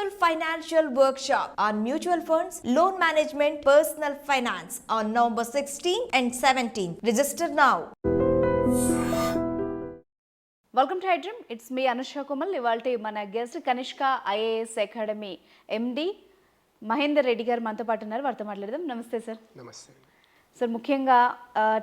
Annual Financial Workshop on Mutual Funds, Loan Management, Personal Finance on November 16 and 17. Register now. Welcome to హైడ్రీమ్. It's me Anusha కుమల్. ఇవాళ మన guest Kanishka IAS academy MD Mahender Reddy గారు మనతో పాటు ఉన్నారు. వారితో మాట్లాడదాం. నమస్తే సార్. నమస్తే సార్, ముఖ్యంగా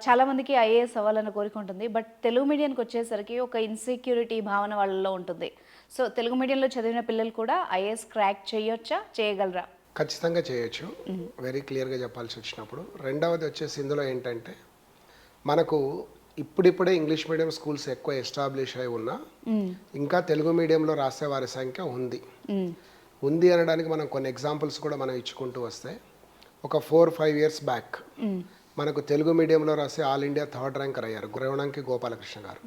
చాలామందికి ఐఏఎస్ అవ్వాలన్న కోరిక ఉంటుంది. బట్ తెలుగు మీడియానికి వచ్చేసరికి ఒక ఇన్సెక్యూరిటీ భావన వాళ్ళలో ఉంటుంది. సో తెలుగు మీడియంలో చదివిన పిల్లలు కూడా ఐఏఎస్ క్రాక్ చేయొచ్చా, చేయగలరా? ఖచ్చితంగా చేయొచ్చు. వెరీ క్లియర్గా చెప్పాల్సి వచ్చినప్పుడు రెండవది వచ్చేసి ఇందులో ఏంటంటే మనకు ఇప్పుడిప్పుడే ఇంగ్లీష్ మీడియం స్కూల్స్ ఎక్కువ ఎస్టాబ్లిష్ అయి ఉన్నా ఇంకా తెలుగు మీడియంలో రాసే వారి సంఖ్య ఉంది అనడానికి మనం కొన్ని ఎగ్జాంపుల్స్ కూడా మనం ఇచ్చుకుంటూ వస్తే ఒక 4-5 years బ్యాక్ మనకు తెలుగు మీడియంలో రాసే ఆల్ ఇండియా 3rd ర్యాంకర్ అయ్యారు గురవణంకి గోపాలకృష్ణ గారు.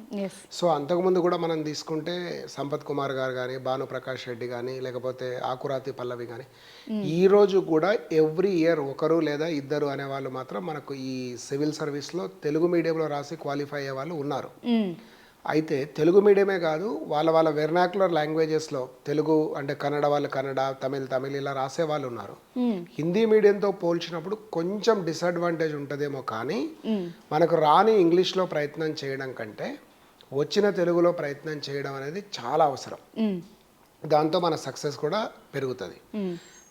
సో అంతకుముందు కూడా మనం తీసుకుంటే సంపత్ కుమార్ గారు కానీ, భాను ప్రకాష్ రెడ్డి కానీ, లేకపోతే ఆకురాతి పల్లవి కానీ, ఈ రోజు కూడా ఎవ్రీ ఇయర్ ఒకరు లేదా ఇద్దరు అనే వాళ్ళు మాత్రం మనకు ఈ సివిల్ సర్వీస్లో తెలుగు మీడియంలో రాసి క్వాలిఫై అయ్యే వాళ్ళు ఉన్నారు. అయితే తెలుగు మీడియమే కాదు, వాళ్ళ వెర్నాక్యులర్ లాంగ్వేజెస్లో తెలుగు అంటే కన్నడ వాళ్ళు కన్నడ, తమిళ్ ఇలా రాసే వాళ్ళు ఉన్నారు. హిందీ మీడియంతో పోల్చినప్పుడు కొంచెం డిసడ్వాంటేజ్ ఉంటుందేమో, కానీ మనకు రాని ఇంగ్లీష్లో ప్రయత్నం చేయడం కంటే వచ్చిన తెలుగులో ప్రయత్నం చేయడం అనేది చాలా అవసరం. దాంతో మన సక్సెస్ కూడా పెరుగుతుంది.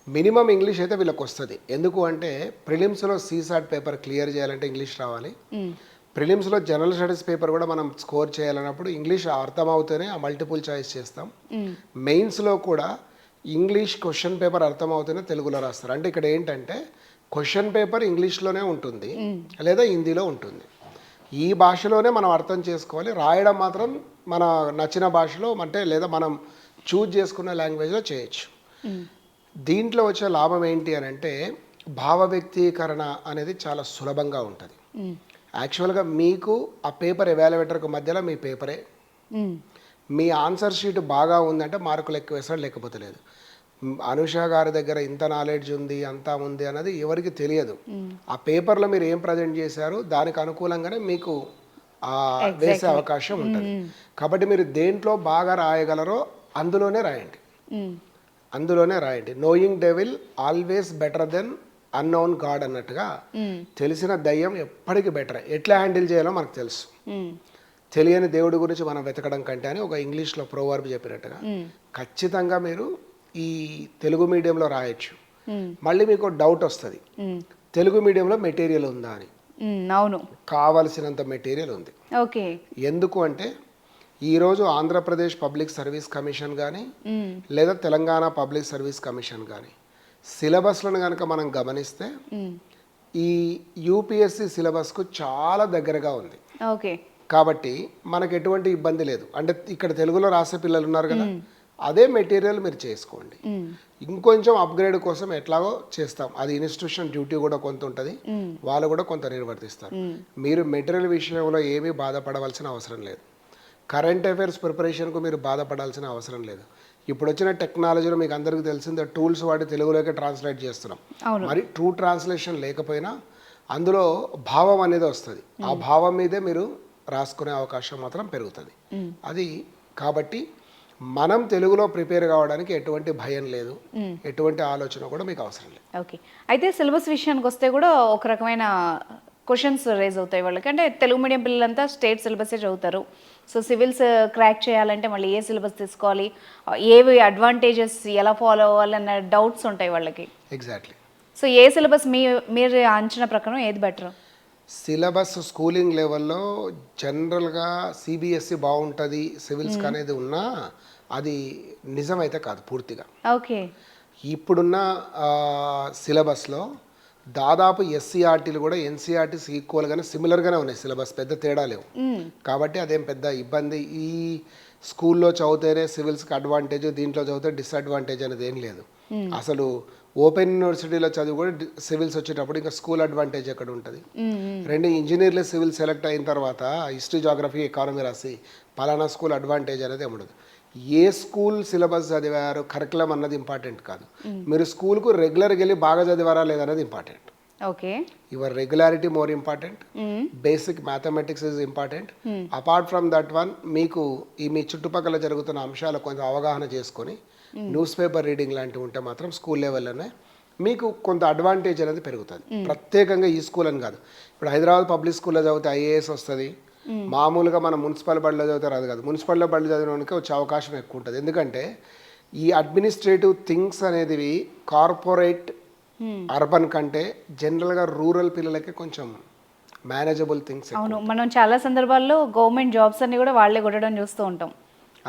మినిమం ఇంగ్లీష్ అయితే వీళ్ళకి వస్తుంది. ఎందుకు అంటే ప్రిలిమ్స్లో సీసాట్ పేపర్ క్లియర్ చేయాలంటే ఇంగ్లీష్ రావాలి. ప్రిలిమ్స్లో జనరల్ స్టడీస్ పేపర్ కూడా మనం స్కోర్ చేయాలన్నప్పుడు ఇంగ్లీష్ అర్థమవుతూనే ఆ మల్టిపుల్ చాయిస్ చేస్తాం. మెయిన్స్లో కూడా ఇంగ్లీష్ క్వశ్చన్ పేపర్ అర్థమవుతూనే తెలుగులో రాస్తారు. అంటే ఇక్కడ ఏంటంటే క్వశ్చన్ పేపర్ ఇంగ్లీష్లోనే ఉంటుంది లేదా హిందీలో ఉంటుంది. ఈ భాషలోనే మనం అర్థం చేసుకోవాలి. రాయడం మాత్రం మన నచ్చిన భాషలో అంటే లేదా మనం చూజ్ చేసుకున్న లాంగ్వేజ్లో చేయొచ్చు. దీంట్లో వచ్చే లాభం ఏంటి అని అంటే భావ వ్యక్తీకరణ అనేది చాలా సులభంగా ఉంటుంది. యాక్చువల్గా మీకు ఆ పేపర్ ఎవాల్యుయేటర్కి మధ్యలో మీ పేపరే, మీ ఆన్సర్ షీట్ బాగా ఉందంటే మార్కులు ఎక్కువ వేస్తాడు, లేకపోతే లేదు. అనుష గారి దగ్గర ఇంత నాలెడ్జ్ ఉంది, అంతా ఉంది అన్నది ఎవరికి తెలియదు. ఆ పేపర్లో మీరు ఏం ప్రజెంట్ చేశారు దానికి అనుకూలంగానే మీకు వేసే అవకాశం ఉంటుంది. కాబట్టి మీరు దేంట్లో బాగా రాయగలరో అందులోనే రాయండి. Knowing devil always better than unknown god అన్నట్టుగా తెలిసిన దయ్యం ఎప్పటికీ బెటర్. ఎట్లా హ్యాండిల్ చేయాలో మనకు తెలుసు. తెలియని దేవుడి గురించి మనం వెతకడం కంటే అని ఒక ఇంగ్లీష్లో ప్రోవర్బ్ చెప్పినట్టుగా ఖచ్చితంగా మీరు ఈ తెలుగు మీడియంలో రాయొచ్చు. మళ్ళీ మీకు డౌట్ వస్తుంది, తెలుగు మీడియంలో మెటీరియల్ ఉందా అని. అవును, కావలసినంత మెటీరియల్ ఉంది. ఓకే. ఎందుకు అంటే ఈరోజు ఆంధ్రప్రదేశ్ పబ్లిక్ సర్వీస్ కమిషన్ కానీ లేదా తెలంగాణ పబ్లిక్ సర్వీస్ కమిషన్ కానీ సిలబస్లను కనుక మనం గమనిస్తే ఈ యూపీఎస్సి సిలబస్కు చాలా దగ్గరగా ఉంది. ఓకే. కాబట్టి మనకు ఎటువంటి ఇబ్బంది లేదు. అంటే ఇక్కడ తెలుగులో రాసే పిల్లలు ఉన్నారు కదా, అదే మెటీరియల్ మీరు చేసుకోండి. ఇంకొంచెం అప్గ్రేడ్ కోసం ఎట్లాగో చేస్తాం, అది ఇన్స్టిట్యూషన్ డ్యూటీ కూడా కొంత ఉంటుంది, వాళ్ళు కూడా కొంత నిర్వర్తిస్తారు. మీరు మెటీరియల్ విషయంలో ఏమీ బాధపడవలసిన అవసరం లేదు. కరెంట్ అఫైర్స్ ప్రిపరేషన్కు మీరు బాధపడాల్సిన అవసరం లేదు. ఇప్పుడు వచ్చిన టెక్నాలజీలో మీకు అందరికీ తెలిసిందే, టూల్స్ వాడి తెలుగులోకి ట్రాన్స్లేట్ చేస్తున్నాం. మరి ట్రూ ట్రాన్స్లేషన్ లేకపోయినా అందులో భావం అనేది వస్తుంది. ఆ భావం మీదే మీరు రాసుకునే అవకాశం మాత్రం పెరుగుతుంది. అది కాబట్టి మనం తెలుగులో ప్రిపేర్ కావడానికి ఎటువంటి భయం లేదు, ఎటువంటి ఆలోచన కూడా మీకు అవసరం లేదు. ఓకే. అయితే సిలబస్ విషయానికి వస్తే కూడా ఒక రకమైన క్వశ్చన్స్ రేజ్ అవుతాయి వాళ్ళకి. అంటే తెలుగు మీడియం పిల్లలంతా స్టేట్ సిలబసే చదువుతారు. సో సివిల్స్ క్రాక్ చేయాలంటే మళ్ళీ ఏ సిలబస్ తీసుకోవాలి, ఏవి అడ్వాంటేజెస్ ఎలా ఫాలో అవ్వాలన్న డౌట్స్ ఉంటాయి వాళ్ళకి. ఎగ్జాక్ట్లీ. సో ఏ సిలబస్ మీరు అంచనా ప్రకారం ఏది బెటర్? సిలబస్ స్కూలింగ్ లెవెల్లో జనరల్గా సిబిఎస్ఈ బాగుంటుంది సివిల్స్కి అనేది ఉన్నా అది నిజమైతే కాదు పూర్తిగా. ఓకే. ఇప్పుడున్న సిలబస్లో దాదాపు ఎస్సీఆర్టీలు కూడా ఎన్సీఆర్టీస్ ఈక్వల్గానే సిమిలర్గానే ఉన్నాయి. సిలబస్ పెద్ద తేడా లేవు. కాబట్టి అదేం పెద్ద ఇబ్బంది. ఈ స్కూల్లో చదివితేనే సివిల్స్కి అడ్వాంటేజ్, దీంట్లో చదివితే డిసడ్వాంటేజ్ అనేది ఏం లేదు. అసలు ఓపెన్ యూనివర్సిటీలో చదివి కూడా సివిల్స్ వచ్చేటప్పుడు ఇంకా స్కూల్ అడ్వాంటేజ్ ఎక్కడ ఉంటుంది? రెండు ఇంజనీర్లు సివిల్ సెలెక్ట్ అయిన తర్వాత హిస్టరీ, జాగ్రఫీ, ఎకానమీ రాసి పలానా స్కూల్ అడ్వాంటేజ్ అనేది ఉండదు. ఏ స్కూల్ సిలబస్ చదివారు, కరికులం అన్నది ఇంపార్టెంట్ కాదు. మీరు స్కూల్కు రెగ్యులర్గా వెళ్ళి బాగా చదివారా లేదనేది important. Okay. Your regularity more important, basic mathematics is important. Apart from that one మీకు ఈ మీ చుట్టుపక్కల జరుగుతున్న అంశాలు కొంచెం అవగాహన చేసుకొని న్యూస్ పేపర్ రీడింగ్ లాంటివి ఉంటే మాత్రం స్కూల్ లెవెల్లోనే మీకు కొంత అడ్వాంటేజ్ అనేది పెరుగుతుంది. ప్రత్యేకంగా ఈ స్కూల్ అని కాదు, ఇప్పుడు హైదరాబాద్ పబ్లిక్ స్కూల్లో చదివితే ఐఏఎస్ వస్తుంది, మామూలుగా మనం మున్సిపల్ బడిలో చదివితే రాదు కాదు. మున్సిపల్లో బడిలో చదివడానికి వచ్చే అవకాశం ఎక్కువ ఉంటుంది. ఎందుకంటే ఈ అడ్మినిస్ట్రేటివ్ థింగ్స్ అనేవి కార్పొరేట్ అర్బన్ కంటే జనరల్గా రూరల్ పిల్లలకి కొంచెం మేనేజబుల్ థింగ్స్. అవును, మనం చాలా సందర్భాల్లో గవర్నమెంట్ జాబ్స్ అన్ని కూడా వాళ్ళే కొట్టడం చూస్తూ ఉంటాం.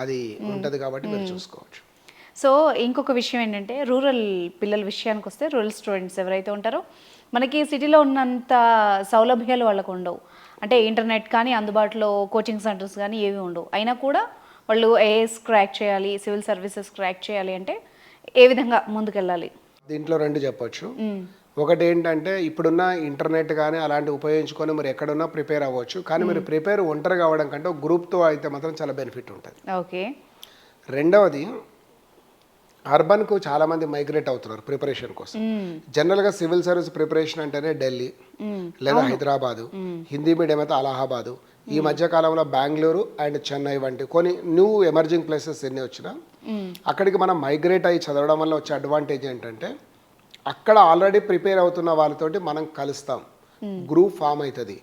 అది ఉంటుంది కాబట్టి మీరు చూసుకోవచ్చు. సో ఇంకొక విషయం ఏంటంటే రూరల్ పిల్లల విషయానికి వస్తే, రూరల్ స్టూడెంట్స్ ఎవరైతే ఉంటారో మనకి సిటీలో ఉన్నంత సౌలభ్యాలు వాళ్ళకు ఉండవు. అంటే ఇంటర్నెట్ కానీ అందుబాటులో కోచింగ్ సెంటర్స్ కానీ ఏవి ఉండవు. అయినా కూడా వాళ్ళు ఐఏఎస్ క్రాక్ చేయాలి, సివిల్ సర్వీసెస్ క్రాక్ చేయాలి అంటే ఏ విధంగా ముందుకెళ్ళాలి? దీంట్లో రెండు చెప్పొచ్చు. ఒకటి ఏంటంటే ఇప్పుడున్న ఇంటర్నెట్ కానీ అలాంటివి ఉపయోగించుకొని మీరు ఎక్కడున్నా ప్రిపేర్ అవ్వచ్చు. కానీ మీరు ప్రిపేర్ ఒంటరిగా అవ్వడం కంటే ఒక గ్రూప్తో అయితే మాత్రం చాలా బెనిఫిట్ ఉంటుంది. ఓకే. రెండవది, అర్బన్కు చాలామంది మైగ్రేట్ అవుతున్నారు ప్రిపరేషన్ కోసం. జనరల్గా సివిల్ సర్వీస్ ప్రిపరేషన్ అంటేనే ఢిల్లీ లేదా హైదరాబాదు, హిందీ మీడియం అయితే అలహాబాదు, ఈ మధ్య కాలంలో బెంగళూరు అండ్ చెన్నై వంటి కొన్ని న్యూ ఎమర్జింగ్ ప్లేసెస్ ఎన్ని వచ్చినా అక్కడికి మనం మైగ్రేట్ అయ్యి చదవడం వల్ల వచ్చే అడ్వాంటేజ్ ఏంటంటే అక్కడ ఆల్రెడీ ప్రిపేర్ అవుతున్న వాళ్ళతోటి మనం కలుస్తాం, గ్రూప్ ఫామ్ అవుతుంది,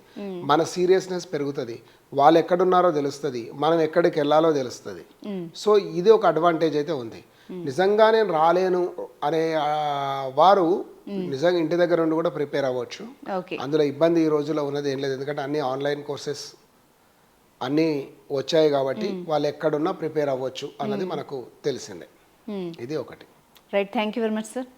మన సీరియస్నెస్ పెరుగుతుంది, వాళ్ళు ఎక్కడున్నారో తెలుస్తుంది, మనం ఎక్కడికి వెళ్ళాలో తెలుస్తుంది. సో ఇది ఒక అడ్వాంటేజ్ అయితే ఉంది. నిజంగా నేను రాలేను అనే వారు నిజంగా ఇంటి దగ్గర నుండి కూడా ప్రిపేర్ అవ్వచ్చు. అందులో ఇబ్బంది ఈ రోజుల్లో ఉన్నది ఏం లేదు, ఎందుకంటే అన్ని ఆన్లైన్ కోర్సెస్ అన్నీ వచ్చాయి కాబట్టి వాళ్ళు ఎక్కడున్నా ప్రిపేర్ అవ్వచ్చు అన్నది మనకు తెలిసిందే. ఇది ఒకటి. Right, thank you very much sir.